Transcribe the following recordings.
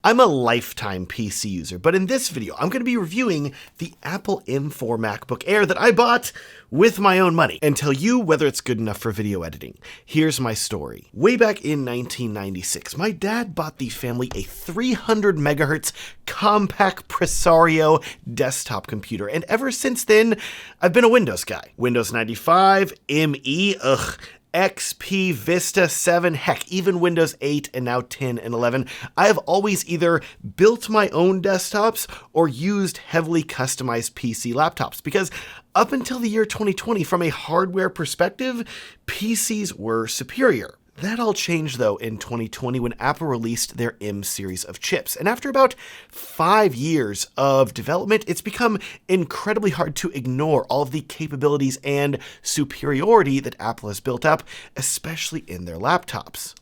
I'm a lifetime PC user, but in this video, I'm going to be reviewing the Apple M4 MacBook Air that I bought with my own money and tell you whether it's good enough for video editing. Here's my story. Way back in 1996, my dad bought the family a 300 megahertz compact Presario desktop computer, and ever since then, I've been a Windows guy. Windows 95, ME, XP, Vista 7, heck, even Windows 8 and now 10 and 11. I have always either built my own desktops or used heavily customized PC laptops because up until the year 2020, from a hardware perspective, PCs were superior. That all changed, though, in 2020 when Apple released their M series of chips. And after about 5 years of development, it's become incredibly hard to ignore all of the capabilities and superiority that Apple has built up, especially in their laptops.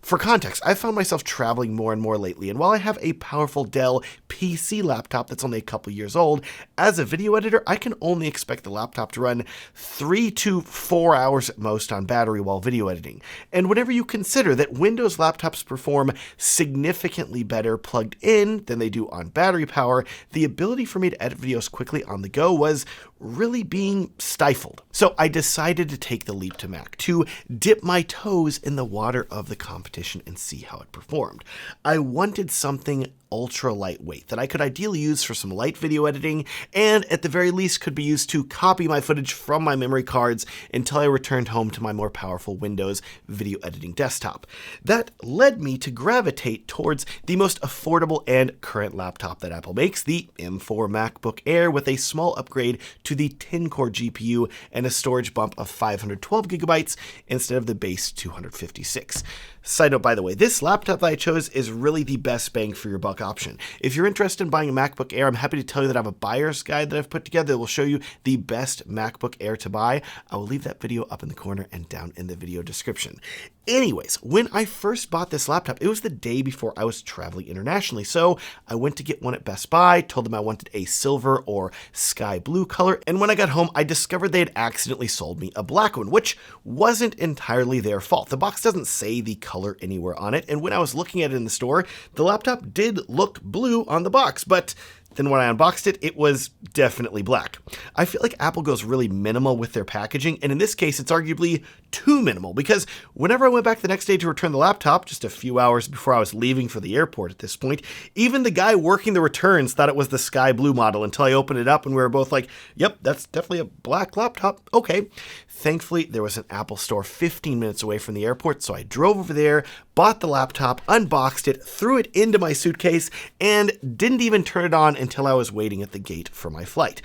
For context, I've found myself traveling more and more lately, and while I have a powerful Dell PC laptop that's only a couple years old, as a video editor, I can only expect the laptop to run 3 to 4 hours at most on battery while video editing. And whenever you consider that Windows laptops perform significantly better plugged in than they do on battery power, the ability for me to edit videos quickly on the go was really being stifled. So I decided to take the leap to Mac, to dip my toes in the water of the competition and see how it performed. I wanted something ultra lightweight that I could ideally use for some light video editing and at the very least could be used to copy my footage from my memory cards until I returned home to my more powerful Windows video editing desktop. That led me to gravitate towards the most affordable and current laptop that Apple makes, the M4 MacBook Air, with a small upgrade to the 10-core GPU and a storage bump of 512 gigabytes instead of the base 256. Side note, by the way, this laptop that I chose is really the best bang for your buck option. If you're interested in buying a MacBook Air, I'm happy to tell you that I have a buyer's guide that I've put together that will show you the best MacBook Air to buy. I will leave that video up in the corner and down in the video description. Anyways, when I first bought this laptop, it was the day before I was traveling internationally, so I went to get one at Best Buy, told them I wanted a silver or sky blue color, and when I got home, I discovered they had accidentally sold me a black one, which wasn't entirely their fault. The box doesn't say the color anywhere on it, and when I was looking at it in the store, the laptop did look blue on the box, but then when I unboxed it, it was definitely black. I feel like Apple goes really minimal with their packaging, and in this case, it's arguably too minimal because whenever I went back the next day to return the laptop, just a few hours before I was leaving for the airport at this point, even the guy working the returns thought it was the sky blue model until I opened it up and we were both like, yep, that's definitely a black laptop. Okay. Thankfully, there was an Apple store 15 minutes away from the airport, so I drove over there, bought the laptop, unboxed it, threw it into my suitcase, and didn't even turn it on until I was waiting at the gate for my flight.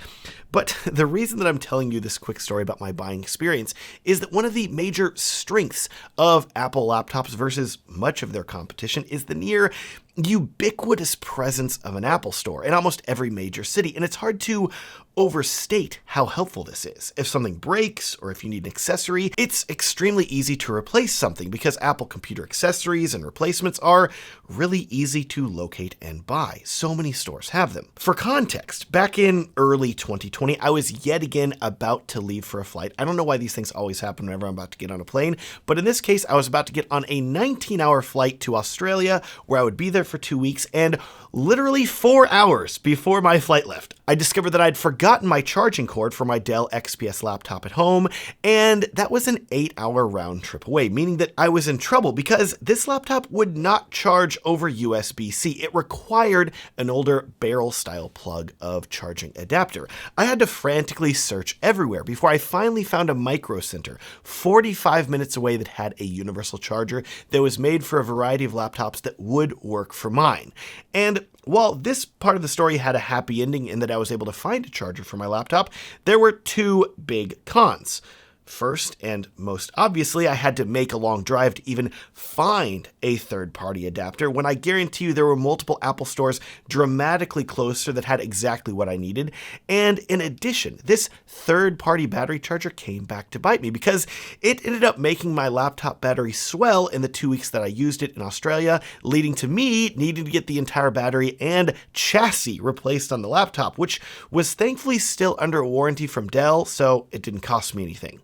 But the reason that I'm telling you this quick story about my buying experience is that one of the major strengths of Apple laptops versus much of their competition is the near ubiquitous presence of an Apple store in almost every major city, and it's hard to overstate how helpful this is. If something breaks or if you need an accessory, it's extremely easy to replace something because Apple computer accessories and replacements are really easy to locate and buy. So many stores have them. For context, back in early 2020, I was yet again about to leave for a flight. I don't know why these things always happen whenever I'm about to get on a plane, but in this case, I was about to get on a 19-hour flight to Australia where I would be there for 2 weeks, and literally 4 hours before my flight left, I discovered that I'd forgotten my charging cord for my Dell XPS laptop at home, and that was an 8-hour round trip away, meaning that I was in trouble because this laptop would not charge over USB-C. It required an older barrel-style plug of charging adapter. I had to frantically search everywhere before I finally found a micro center 45 minutes away that had a universal charger that was made for a variety of laptops that would work for mine. And while this part of the story had a happy ending in that I was able to find a charger for my laptop, there were two big cons. First, and most obviously, I had to make a long drive to even find a third-party adapter when I guarantee you there were multiple Apple stores dramatically closer that had exactly what I needed. And in addition, this third-party battery charger came back to bite me because it ended up making my laptop battery swell in the 2 weeks that I used it in Australia, leading to me needing to get the entire battery and chassis replaced on the laptop, which was thankfully still under warranty from Dell, so it didn't cost me anything.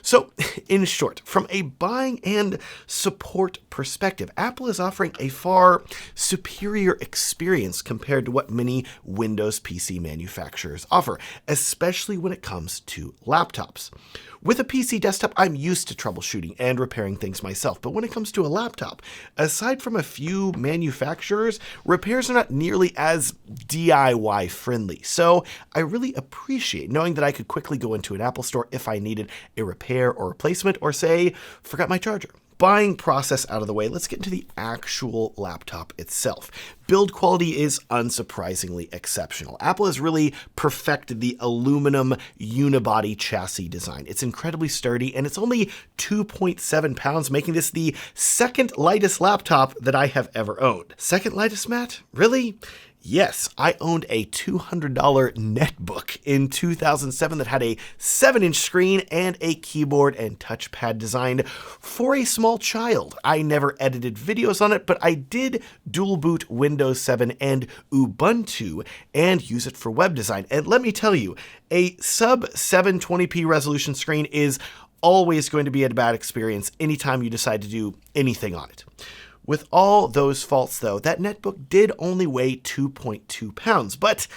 So, in short, from a buying and support perspective, Apple is offering a far superior experience compared to what many Windows PC manufacturers offer, especially when it comes to laptops. With a PC desktop, I'm used to troubleshooting and repairing things myself, but when it comes to a laptop, aside from a few manufacturers, repairs are not nearly as DIY friendly. So I really appreciate knowing that I could quickly go into an Apple store if I needed a repair or replacement, or say, forgot my charger. Buying process out of the way, let's get into the actual laptop itself. Build quality is unsurprisingly exceptional. Apple has really perfected the aluminum unibody chassis design. It's incredibly sturdy, and it's only 2.7 pounds, making this the second lightest laptop that I have ever owned. Second lightest, Matt? Really? Yes, I owned a $200 netbook in 2007 that had a 7-inch screen and a keyboard and touchpad designed for a small child. I never edited videos on it, but I did dual boot Windows 7 and Ubuntu and use it for web design. And let me tell you, a sub 720p resolution screen is always going to be a bad experience anytime you decide to do anything on it. With all those faults, though, that netbook did only weigh 2.2 pounds, but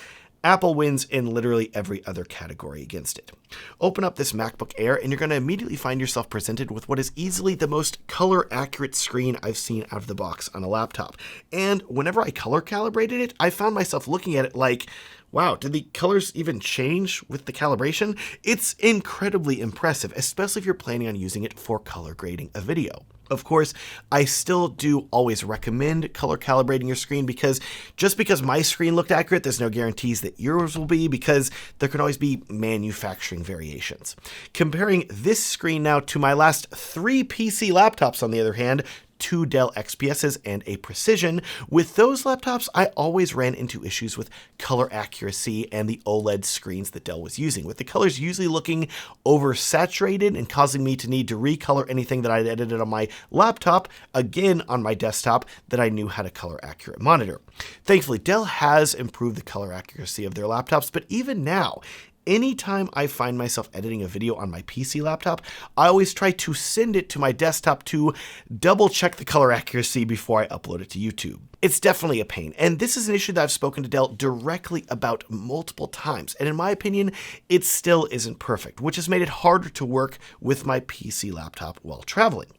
Apple wins in literally every other category against it. Open up this MacBook Air, and you're going to immediately find yourself presented with what is easily the most color-accurate screen I've seen out of the box on a laptop. And whenever I color calibrated it, I found myself looking at it like, wow, did the colors even change with the calibration? It's incredibly impressive, especially if you're planning on using it for color grading a video. Of course, I still do always recommend color calibrating your screen, because just because my screen looked accurate, there's no guarantees that yours will be, because there can always be manufacturing variations. Comparing this screen now to my last 3 PC laptops, on the other hand, 2 Dell XPSs and a Precision. With those laptops, I always ran into issues with color accuracy and the OLED screens that Dell was using, with the colors usually looking oversaturated and causing me to need to recolor anything that I'd edited on my laptop, again on my desktop, that I knew had a color accurate monitor. Thankfully, Dell has improved the color accuracy of their laptops, but even now, anytime I find myself editing a video on my PC laptop, I always try to send it to my desktop to double check the color accuracy before I upload it to YouTube. It's definitely a pain, and this is an issue that I've spoken to Dell directly about multiple times, and in my opinion, it still isn't perfect, which has made it harder to work with my PC laptop while traveling.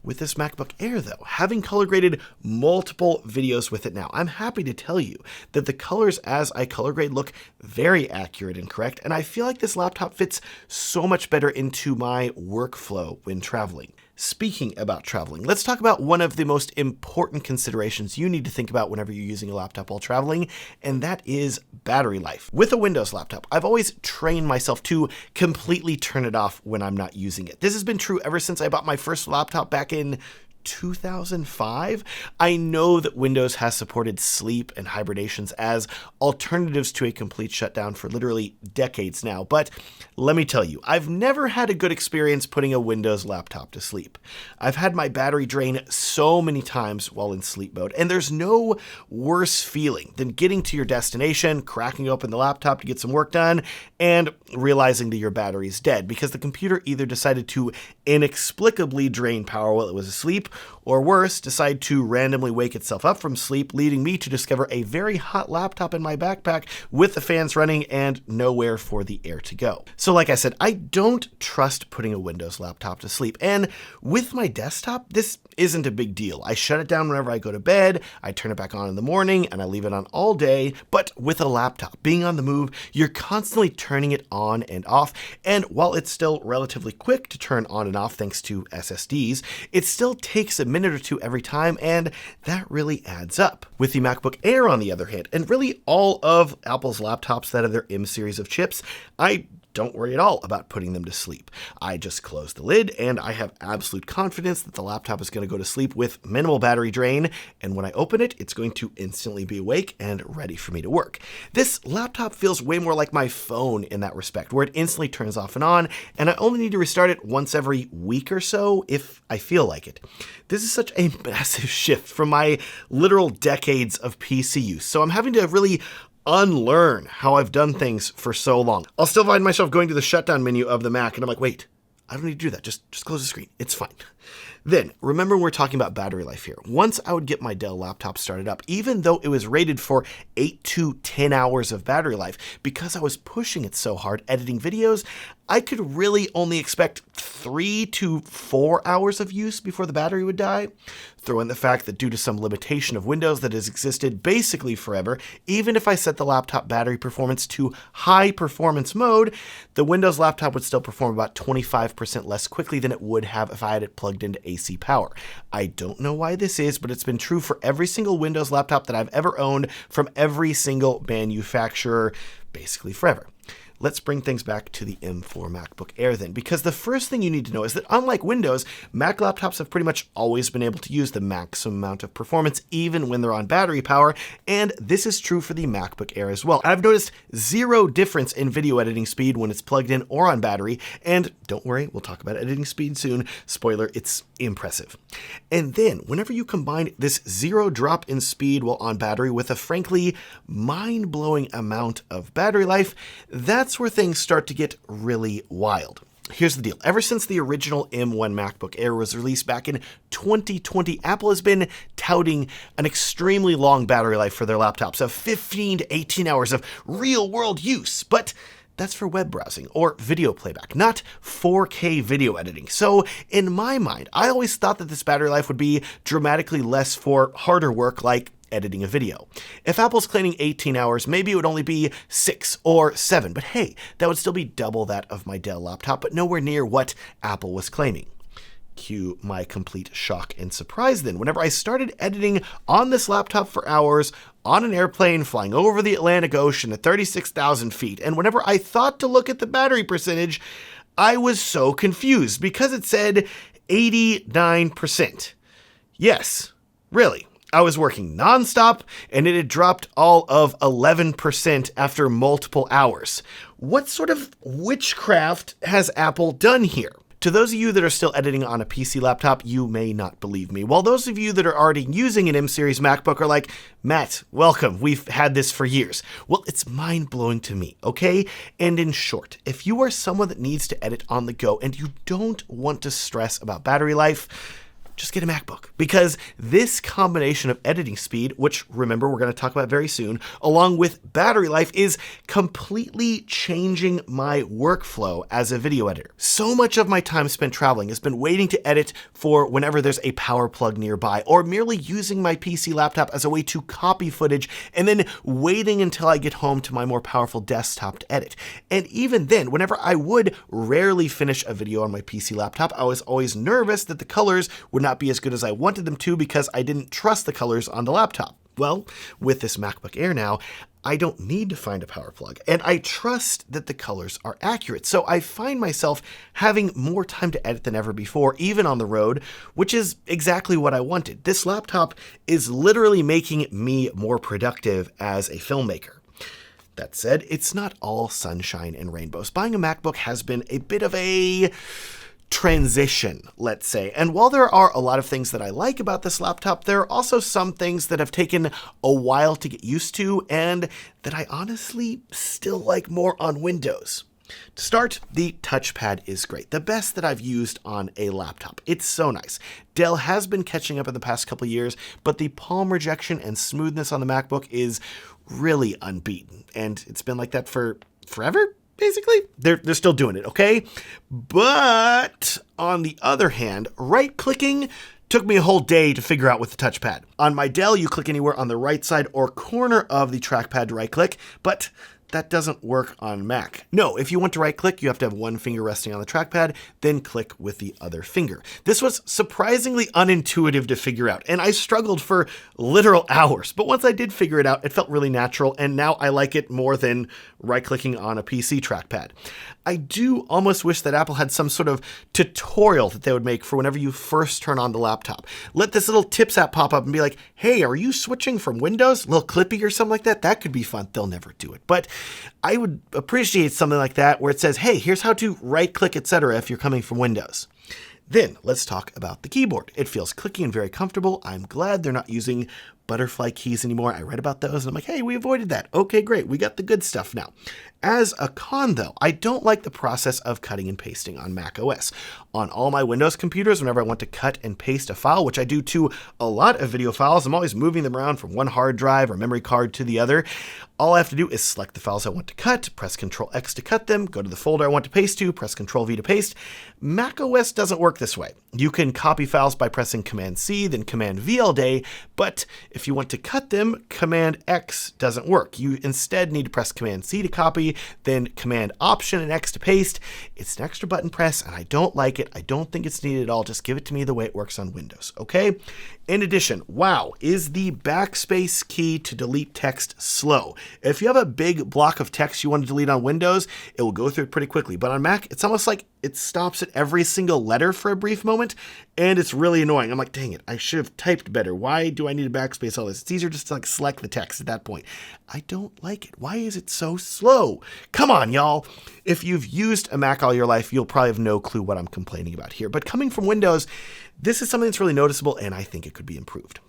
With this MacBook Air, though, having color graded multiple videos with it now, I'm happy to tell you that the colors as I color grade look very accurate and correct, and I feel like this laptop fits so much better into my workflow when traveling. Speaking about traveling, let's talk about one of the most important considerations you need to think about whenever you're using a laptop while traveling, and that is battery life. With a Windows laptop, I've always trained myself to completely turn it off when I'm not using it. This has been true ever since I bought my first laptop back in 2005. I know that Windows has supported sleep and hibernations as alternatives to a complete shutdown for literally decades now, but let me tell you, I've never had a good experience putting a Windows laptop to sleep. I've had my battery drain so many times while in sleep mode, and there's no worse feeling than getting to your destination, cracking open the laptop to get some work done, and realizing that your battery's dead because the computer either decided to inexplicably drain power while it was asleep, or worse, decide to randomly wake itself up from sleep, leading me to discover a very hot laptop in my backpack with the fans running and nowhere for the air to go. So like I said, I don't trust putting a Windows laptop to sleep, and with my desktop, this isn't a big deal. I shut it down whenever I go to bed, I turn it back on in the morning, and I leave it on all day. But with a laptop, being on the move, you're constantly turning it on and off, and while it's still relatively quick to turn on and off thanks to SSDs, it still takes a minute or two every time, and that really adds up. With the MacBook Air, on the other hand, and really all of Apple's laptops that have their M series of chips, I don't worry at all about putting them to sleep. I just close the lid, and I have absolute confidence that the laptop is going to go to sleep with minimal battery drain, and when I open it, it's going to instantly be awake and ready for me to work. This laptop feels way more like my phone in that respect, where it instantly turns off and on, and I only need to restart it once every week or so if I feel like it. This is such a massive shift from my literal decades of PC use, so I'm having to really unlearn how I've done things for so long. I'll still find myself going to the shutdown menu of the Mac, and I'm like, wait, I don't need to do that. Just close the screen. It's fine. Then, remember we're talking about battery life here. Once I would get my Dell laptop started up, even though it was rated for 8 to 10 hours of battery life, because I was pushing it so hard editing videos, I could really only expect 3 to 4 hours of use before the battery would die. Throw in the fact that due to some limitation of Windows that has existed basically forever, even if I set the laptop battery performance to high performance mode, the Windows laptop would still perform about 25% less quickly than it would have if I had it plugged into AC power. I don't know why this is, but it's been true for every single Windows laptop that I've ever owned from every single manufacturer, basically forever. Let's bring things back to the M4 MacBook Air then, because the first thing you need to know is that unlike Windows, Mac laptops have pretty much always been able to use the maximum amount of performance even when they're on battery power, and this is true for the MacBook Air as well. I've noticed zero difference in video editing speed when it's plugged in or on battery, and don't worry, we'll talk about editing speed soon. Spoiler, it's impressive. And then, whenever you combine this zero drop in speed while on battery with a frankly mind-blowing amount of battery life, that's where things start to get really wild. Here's the deal. Ever since the original M1 MacBook Air was released back in 2020, Apple has been touting an extremely long battery life for their laptops of 15 to 18 hours of real-world use. But that's for web browsing or video playback, not 4K video editing. So in my mind, I always thought that this battery life would be dramatically less for harder work like editing a video. If Apple's claiming 18 hours, maybe it would only be 6 or 7, but hey, that would still be double that of my Dell laptop, but nowhere near what Apple was claiming. Cue my complete shock and surprise then, whenever I started editing on this laptop for hours, on an airplane flying over the Atlantic Ocean at 36,000 feet, and whenever I thought to look at the battery percentage, I was so confused because it said 89%. Yes, really. I was working nonstop, and it had dropped all of 11% after multiple hours. What sort of witchcraft has Apple done here? To those of you that are still editing on a PC laptop, you may not believe me. While those of you that are already using an M-series MacBook are like, Matt, welcome, we've had this for years. Well, it's mind-blowing to me, okay? And in short, if you are someone that needs to edit on the go and you don't want to stress about battery life, just get a MacBook, because this combination of editing speed, which remember we're going to talk about very soon, along with battery life is completely changing my workflow as a video editor. So much of my time spent traveling has been waiting to edit for whenever there's a power plug nearby, or merely using my PC laptop as a way to copy footage and then waiting until I get home to my more powerful desktop to edit. And even then, whenever I would rarely finish a video on my PC laptop, I was always nervous that the colors would not be as good as I wanted them to because I didn't trust the colors on the laptop. Well, with this MacBook Air now, I don't need to find a power plug, and I trust that the colors are accurate. So I find myself having more time to edit than ever before, even on the road, which is exactly what I wanted. This laptop is literally making me more productive as a filmmaker. That said, it's not all sunshine and rainbows. Buying a MacBook has been a bit of a transition, let's say. And while there are a lot of things that I like about this laptop, there are also some things that have taken a while to get used to and that I honestly still like more on Windows. To start, the touchpad is great. The best that I've used on a laptop. It's so nice. Dell has been catching up in the past couple years, but the palm rejection and smoothness on the MacBook is really unbeaten. And it's been like that for forever? Basically, they're still doing it, okay? But on the other hand, right-clicking took me a whole day to figure out with the touchpad. On my Dell, you click anywhere on the right side or corner of the trackpad to right-click, but that doesn't work on Mac. No, if you want to right-click, you have to have one finger resting on the trackpad, then click with the other finger. This was surprisingly unintuitive to figure out, and I struggled for literal hours. But once I did figure it out, it felt really natural, and now I like it more than right-clicking on a PC trackpad. I do almost wish that Apple had some sort of tutorial that they would make for whenever you first turn on the laptop. Let this little tips app pop up and be like, hey, are you switching from Windows? A little Clippy or something like that? That could be fun. They'll never do it. But I would appreciate something like that where it says, hey, here's how to right-click, etc. if you're coming from Windows. Then let's talk about the keyboard. It feels clicky and very comfortable. I'm glad they're not using butterfly keys anymore. I read about those and I'm like, hey, we avoided that. Okay, great. We got the good stuff now. As a con, though, I don't like the process of cutting and pasting on Mac OS. On all my Windows computers, whenever I want to cut and paste a file, which I do to a lot of video files, I'm always moving them around from one hard drive or memory card to the other. All I have to do is select the files I want to cut, press Ctrl X to cut them, go to the folder I want to paste to, press Ctrl V to paste. Mac OS doesn't work this way. You can copy files by pressing Command C, then Command V all day, but if you want to cut them, Command X doesn't work. You instead need to press Command C to copy, then Command Option and X to paste. It's an extra button press, and I don't like it. I don't think it's needed at all. Just give it to me the way it works on Windows, okay? In addition, wow, is the backspace key to delete text slow. If you have a big block of text you want to delete on Windows, it will go through it pretty quickly. But on Mac, it's almost like it stops at every single letter for a brief moment, and it's really annoying. I'm like, dang it, I should have typed better. Why do I need a backspace all this? It's easier just to like select the text at that point. I don't like it. Why is it so slow? Come on, y'all. If you've used a Mac all your life, you'll probably have no clue what I'm complaining about here. But coming from Windows, this is something that's really noticeable, and I think it could be improved.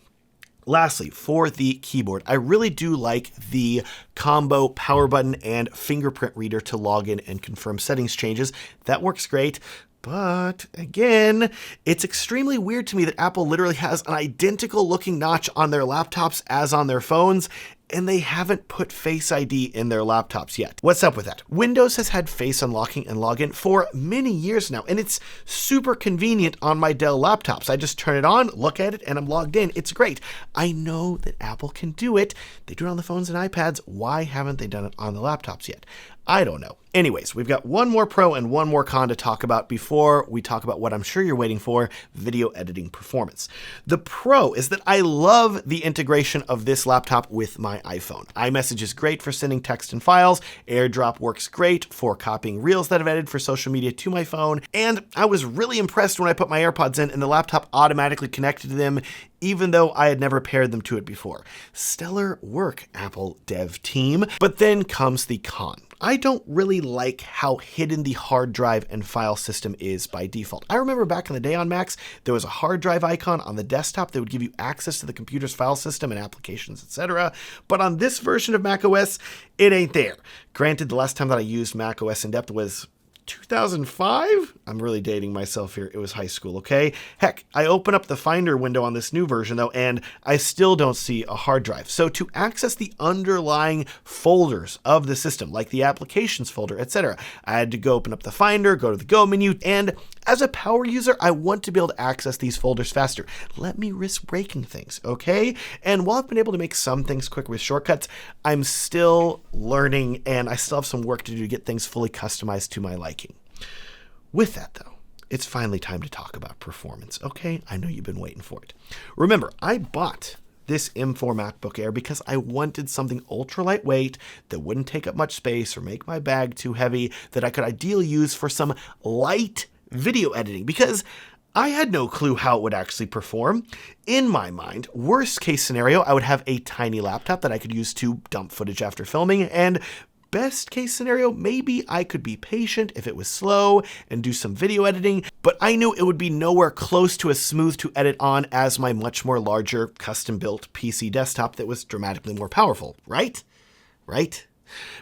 Lastly, for the keyboard, I really do like the combo power button and fingerprint reader to log in and confirm settings changes. That works great. But again, it's extremely weird to me that Apple literally has an identical looking notch on their laptops as on their phones, and they haven't put Face ID in their laptops yet. What's up with that? Windows has had face unlocking and login for many years now, and it's super convenient on my Dell laptops. I just turn it on, look at it, and I'm logged in. It's great. I know that Apple can do it. They do it on the phones and iPads. Why haven't they done it on the laptops yet? I don't know. Anyways, we've got one more pro and one more con to talk about before we talk about what I'm sure you're waiting for, video editing performance. The pro is that I love the integration of this laptop with my iPhone. iMessage is great for sending text and files. AirDrop works great for copying reels that I've edited for social media to my phone. And I was really impressed when I put my AirPods in and the laptop automatically connected to them, even though I had never paired them to it before. Stellar work, Apple dev team. But then comes the con. I don't really like how hidden the hard drive and file system is by default. I remember back in the day on Macs, there was a hard drive icon on the desktop that would give you access to the computer's file system and applications, etc. But on this version of macOS, it ain't there. Granted, the last time that I used macOS in depth was 2005? I'm really dating myself here. It was high school, okay? Heck, I open up the Finder window on this new version though, and I still don't see a hard drive. So to access the underlying folders of the system, like the applications folder, etc., I had to go open up the Finder, go to the Go menu, and as a power user, I want to be able to access these folders faster. Let me risk breaking things, okay? And while I've been able to make some things quick with shortcuts, I'm still learning and I still have some work to do to get things fully customized to my liking. With that though, it's finally time to talk about performance, okay? I know you've been waiting for it. Remember, I bought this M4 MacBook Air because I wanted something ultra lightweight that wouldn't take up much space or make my bag too heavy, that I could ideally use for some light video editing, because I had no clue how it would actually perform. In my mind, worst case scenario, I would have a tiny laptop that I could use to dump footage after filming, and best case scenario, maybe I could be patient if it was slow and do some video editing, but I knew it would be nowhere close to as smooth to edit on as my much more larger custom-built PC desktop that was dramatically more powerful, right? Right?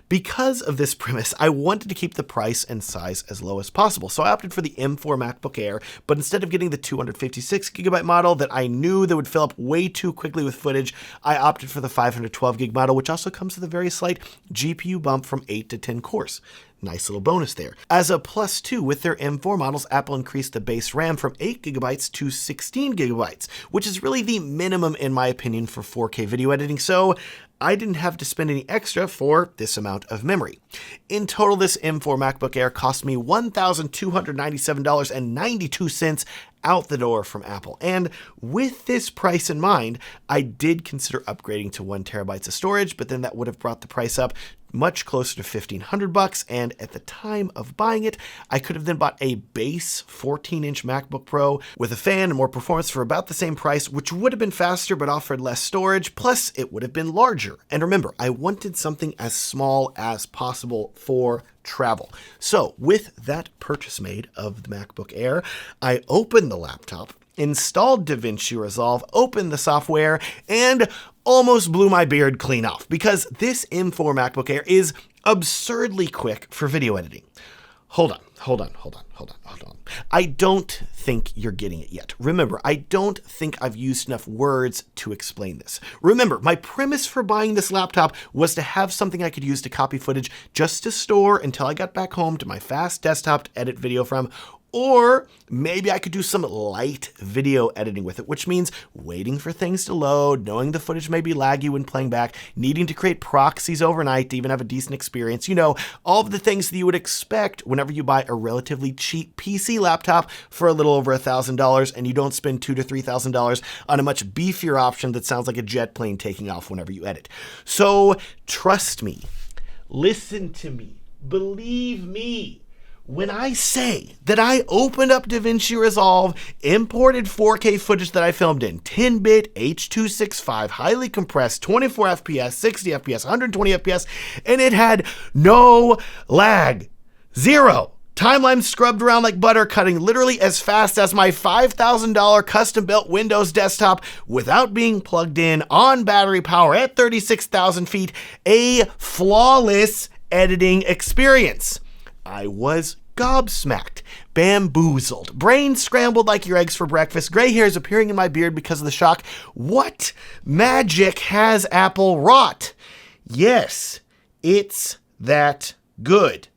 Because of this premise, I wanted to keep the price and size as low as possible, so I opted for the M4 MacBook Air, but instead of getting the 256GB model that I knew that would fill up way too quickly with footage, I opted for the 512GB model, which also comes with a very slight GPU bump from 8 to 10 cores. Nice little bonus there. As a plus two, with their M4 models, Apple increased the base RAM from 8GB to 16GB, which is really the minimum in my opinion for 4K video editing, so I didn't have to spend any extra for this amount of memory. In total, this M4 MacBook Air cost me $1,297.92 out the door from Apple. And with this price in mind, I did consider upgrading to 1TB of storage, but then that would have brought the price up much closer to $1,500, and at the time of buying it, I could have then bought a base 14-inch MacBook Pro with a fan and more performance for about the same price, which would have been faster but offered less storage, plus it would have been larger. And remember, I wanted something as small as possible for travel. So with that purchase made of the MacBook Air, I opened the laptop, installed DaVinci Resolve, opened the software, and almost blew my beard clean off because this M4 MacBook Air is absurdly quick for video editing. Hold on. I don't think you're getting it yet. Remember, I don't think I've used enough words to explain this. Remember, my premise for buying this laptop was to have something I could use to copy footage just to store until I got back home to my fast desktop to edit video from, or maybe I could do some light video editing with it, which means waiting for things to load, knowing the footage may be laggy when playing back, needing to create proxies overnight to even have a decent experience. You know, all of the things that you would expect whenever you buy a relatively cheap PC laptop for a little over $1,000 and you don't spend $2,000 to $3,000 on a much beefier option that sounds like a jet plane taking off whenever you edit. So trust me, listen to me, believe me. When I say that I opened up DaVinci Resolve, imported 4K footage that I filmed in 10-bit H.265, highly compressed, 24 FPS, 60 FPS, 120 FPS, and it had no lag. Zero. Timeline scrubbed around like butter, cutting literally as fast as my $5,000 custom-built Windows desktop without being plugged in on battery power at 36,000 feet. A flawless editing experience. I was gobsmacked, bamboozled, brain scrambled like your eggs for breakfast, gray hairs appearing in my beard because of the shock. What magic has Apple wrought? Yes, it's that good.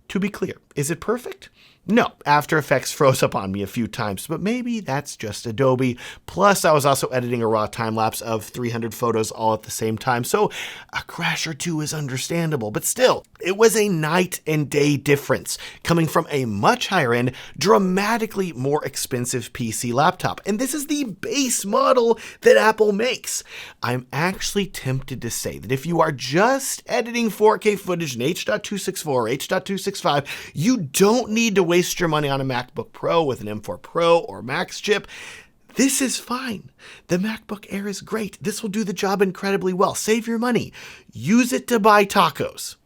To be clear, is it perfect? No, After Effects froze up on me a few times, but maybe that's just Adobe. Plus, I was also editing a raw time lapse of 300 photos all at the same time, so a crash or two is understandable. But still, it was a night and day difference coming from a much higher end, dramatically more expensive PC laptop. And this is the base model that Apple makes. I'm actually tempted to say that if you are just editing 4K footage in H.264 or H.265, you don't need to waste your money on a MacBook Pro with an M4 Pro or Max chip. This is fine. The MacBook Air is great. This will do the job incredibly well. Save your money. Use it to buy tacos.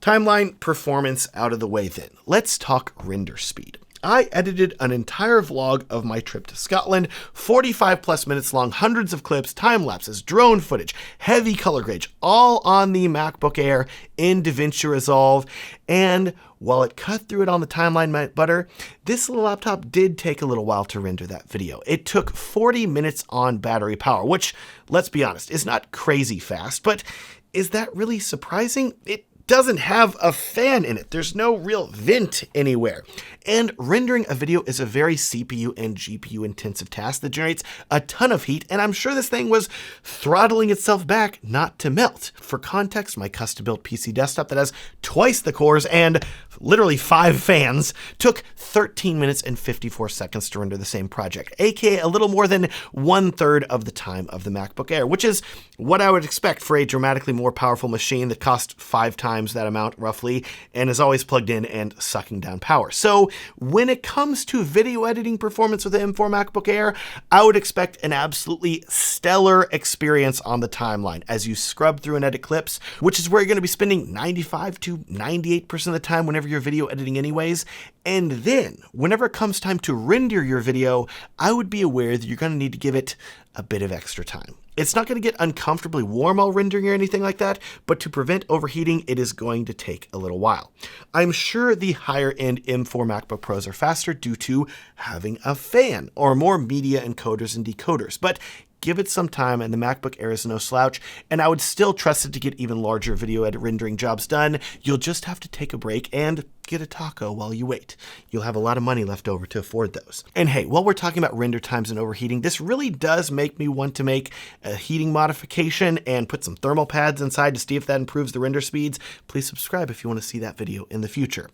Timeline performance out of the way then. Let's talk render speed. I edited an entire vlog of my trip to Scotland, 45 plus minutes long, hundreds of clips, time lapses, drone footage, heavy color grades, all on the MacBook Air in DaVinci Resolve. And while it cut through it on the timeline butter, this little laptop did take a little while to render that video. It took 40 minutes on battery power, which, let's be honest, is not crazy fast, but is that really surprising? It doesn't have a fan in it. There's no real vent anywhere. And rendering a video is a very CPU and GPU intensive task that generates a ton of heat, and I'm sure this thing was throttling itself back not to melt. For context, my custom-built PC desktop that has twice the cores and literally 5 fans took 13 minutes and 54 seconds to render the same project, aka a little more than 1/3 of the time of the MacBook Air, which is what I would expect for a dramatically more powerful machine that costs 5 times that amount roughly and is always plugged in and sucking down power. So when it comes to video editing performance with the M4 MacBook Air, I would expect an absolutely stellar experience on the timeline as you scrub through and edit clips, which is where you're going to be spending 95 to 98% of the time whenever you're video editing anyways. And then whenever it comes time to render your video, I would be aware that you're going to need to give it a bit of extra time. It's not going to get uncomfortably warm while rendering or anything like that, but to prevent overheating, it is going to take a little while. I'm sure the higher end M4 MacBook Pros are faster due to having a fan or more media encoders and decoders, but give it some time and the MacBook Air is no slouch, and I would still trust it to get even larger video edit rendering jobs done. You'll just have to take a break and get a taco while you wait. You'll have a lot of money left over to afford those. And hey, while we're talking about render times and overheating, this really does make me want to make a heating modification and put some thermal pads inside to see if that improves the render speeds. Please subscribe if you want to see that video in the future.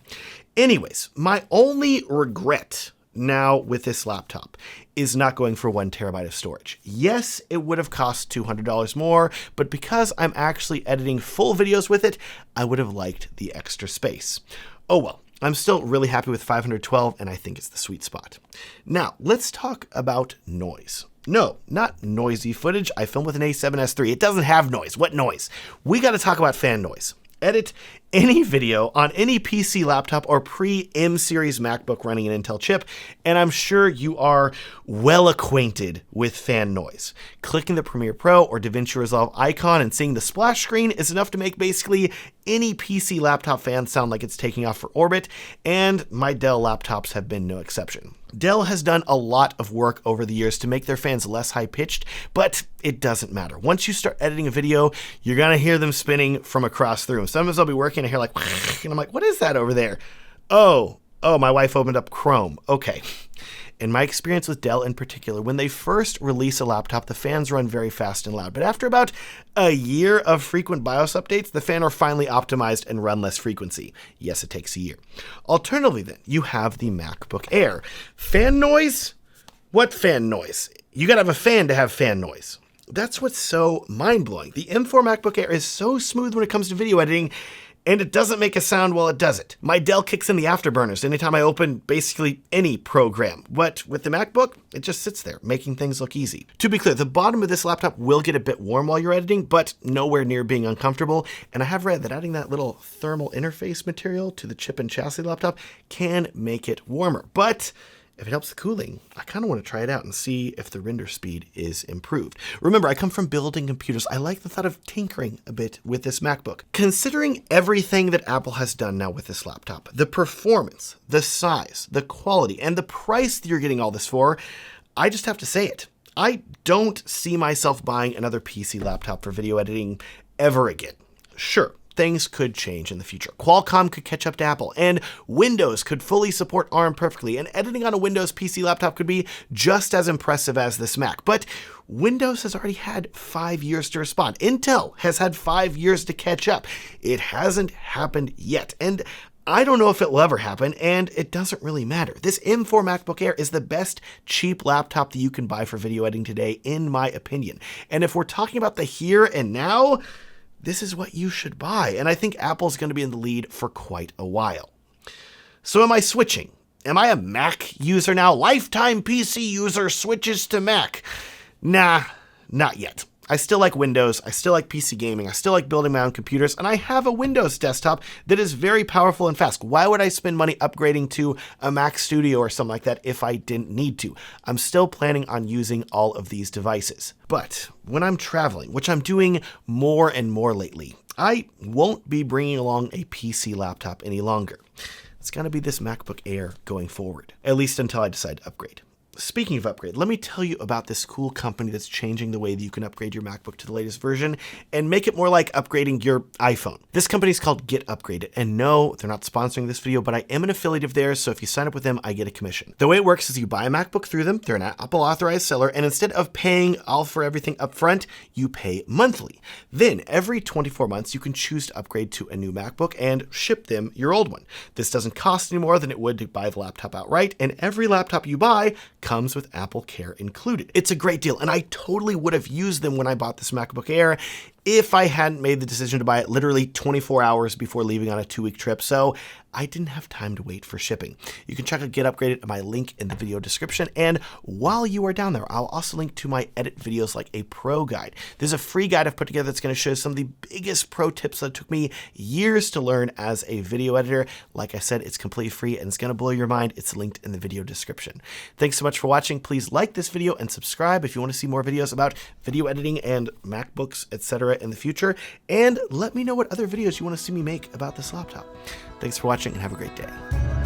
Anyways, my only regret now with this laptop is not going for 1 terabyte of storage. Yes, it would have cost $200 more, but because I'm actually editing full videos with it, I would have liked the extra space. Oh well, I'm still really happy with 512, and I think it's the sweet spot. Now, let's talk about noise. No, not noisy footage. I filmed with an A7S III. It doesn't have noise. What noise? We got to talk about fan noise. Edit any video on any PC laptop or pre-M series MacBook running an Intel chip, and I'm sure you are well acquainted with fan noise. Clicking the Premiere Pro or DaVinci Resolve icon and seeing the splash screen is enough to make basically any PC laptop fan sound like it's taking off for orbit, and my Dell laptops have been no exception. Dell has done a lot of work over the years to make their fans less high-pitched, but it doesn't matter. Once you start editing a video, you're gonna hear them spinning from across the room. Sometimes I'll be working and I hear like, and I'm like, what is that over there? Oh, my wife opened up Chrome. Okay. In my experience with Dell in particular, when they first release a laptop, the fans run very fast and loud. But after about a year of frequent BIOS updates, the fan are finally optimized and run less frequency. Yes, it takes a year. Alternatively then, you have the MacBook Air. Fan noise? What fan noise? You gotta have a fan to have fan noise. That's what's so mind-blowing. The M4 MacBook Air is so smooth when it comes to video editing, and it doesn't make a sound while it does it. My Dell kicks in the afterburners anytime I open basically any program. But with the MacBook, it just sits there, making things look easy. To be clear, the bottom of this laptop will get a bit warm while you're editing, but nowhere near being uncomfortable. And I have read that adding that little thermal interface material to the chip and chassis laptop can make it warmer. But if it helps the cooling, I kind of want to try it out and see if the render speed is improved. Remember, I come from building computers. I like the thought of tinkering a bit with this MacBook. Considering everything that Apple has done now with this laptop, the performance, the size, the quality, and the price that you're getting all this for, I just have to say it. I don't see myself buying another PC laptop for video editing ever again. Sure, things could change in the future. Qualcomm could catch up to Apple, and Windows could fully support ARM perfectly, and editing on a Windows PC laptop could be just as impressive as this Mac. But Windows has already had 5 years to respond. Intel has had 5 years to catch up. It hasn't happened yet, and I don't know if it will ever happen, and it doesn't really matter. This M4 MacBook Air is the best cheap laptop that you can buy for video editing today, in my opinion. And if we're talking about the here and now, this is what you should buy, and I think Apple's going to be in the lead for quite a while. So am I switching? Am I a Mac user now? Lifetime PC user switches to Mac. Nah, not yet. I still like Windows, I still like PC gaming, I still like building my own computers, and I have a Windows desktop that is very powerful and fast. Why would I spend money upgrading to a Mac Studio or something like that if I didn't need to? I'm still planning on using all of these devices. But when I'm traveling, which I'm doing more and more lately, I won't be bringing along a PC laptop any longer. It's gonna be this MacBook Air going forward, at least until I decide to upgrade. Speaking of upgrade, let me tell you about this cool company that's changing the way that you can upgrade your MacBook to the latest version and make it more like upgrading your iPhone. This company is called Get Upgraded, and no, they're not sponsoring this video, but I am an affiliate of theirs, so if you sign up with them, I get a commission. The way it works is you buy a MacBook through them, they're an Apple authorized seller, and instead of paying all for everything up front, you pay monthly. Then, every 24 months, you can choose to upgrade to a new MacBook and ship them your old one. This doesn't cost any more than it would to buy the laptop outright, and every laptop you buy comes with Apple Care included. It's a great deal, and I totally would have used them when I bought this MacBook Air if I hadn't made the decision to buy it literally 24 hours before leaving on a 2-week trip, so I didn't have time to wait for shipping. You can check out Get Upgraded at my link in the video description, and while you are down there, I'll also link to my edit videos like a pro guide. There's a free guide I've put together that's going to show some of the biggest pro tips that took me years to learn as a video editor. Like I said, it's completely free and it's going to blow your mind. It's linked in the video description. Thanks so much for watching. Please like this video and subscribe if you want to see more videos about video editing and MacBooks, etc. in the future, and let me know what other videos you want to see me make about this laptop. Thanks for watching and have a great day.